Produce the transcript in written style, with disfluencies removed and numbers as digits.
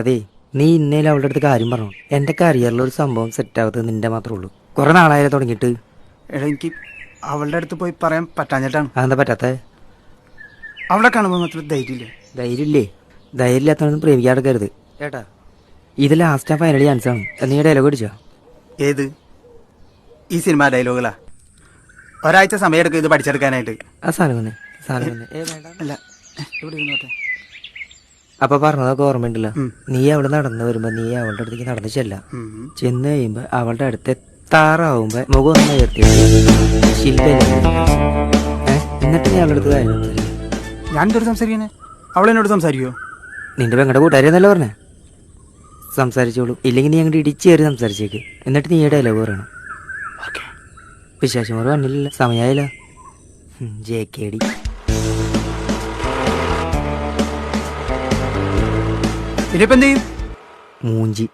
അതെ, നീ ഇന്നേലും അവളുടെ അടുത്ത് കാര്യം പറഞ്ഞു. എൻ്റെ കരിയറിലൊരു സംഭവം സെറ്റാവത്ത് നിന്റെ മാത്രമേ ഉള്ളൂ. കുറെ നാളായാലോ തുടങ്ങിയിട്ട്. എടാ എനിക്ക് അവളുടെ അടുത്ത് പോയി പറയാൻ പറ്റാഞ്ഞിട്ടാണ്. അതെന്താ പറ്റാത്ത? അവളെ കാണുമ്പോൾ മാത്രം ധൈര്യമില്ല. ധൈര്യമില്ലേ? ധൈര്യമില്ലാത്തവനൊന്നും പ്രേമിക്കാതെക്കരുത് ചേട്ടാ. ഇത് ലാസ്റ്റ് ഫൈനൽ ചാൻസ് ആണ്. നീ ഡയലോഗ് അടിച്ചോ? ഏത്? ഈ സിനിമ ഡയലോഗുകളാ? ഒരാഴ്ച സമയം എടുക്കും ഇത് പഠിച്ചെടുക്കാനായിട്ട്. ആ സാധനം വന്നേ, സാധനം വന്നേ. വേണ്ട. അല്ല, ഇവിടെ ഇരുന്നോട്ടെ. അപ്പൊ പറഞ്ഞതൊക്കെ ഓർമ്മയുണ്ടല്ലോ. നീ അവിടെ നടന്നു വരുമ്പോ നീ അവളുടെ അടുത്തേക്ക് നടന്നു ചെന്ന് കഴിയുമ്പോ അവളുടെ അടുത്ത് എത്താറാവുമ്പോ മുഖം ഒന്ന് ഉയർത്തി എന്നിട്ട് നീ അവളുടെ അടുത്ത് കാര്യം സംസാരിക്കും. ഞാൻ എന്തൊരു സംസാരിക്കണേ? അവളെന്നോട് സംസാരിക്കുമോ? നിന്റെ പെങ്ങളുടെ കൂട്ടുകാരെന്നല്ല പറഞ്ഞേ. സംസാരിച്ചോളൂ. ഇല്ലെങ്കിൽ നീ അങ്ങോട്ട് ഇടിച്ചേറി സംസാരിച്ചേക്ക്. എന്നിട്ട് നീ ഡയലോഗ് പറയണം. പിശാശുമാർ വന്നില്ല, സമയമായില്ല. JKD ഇനിയിപ്പോ എന്ത് ചെയ്യും? മൂഞ്ചി.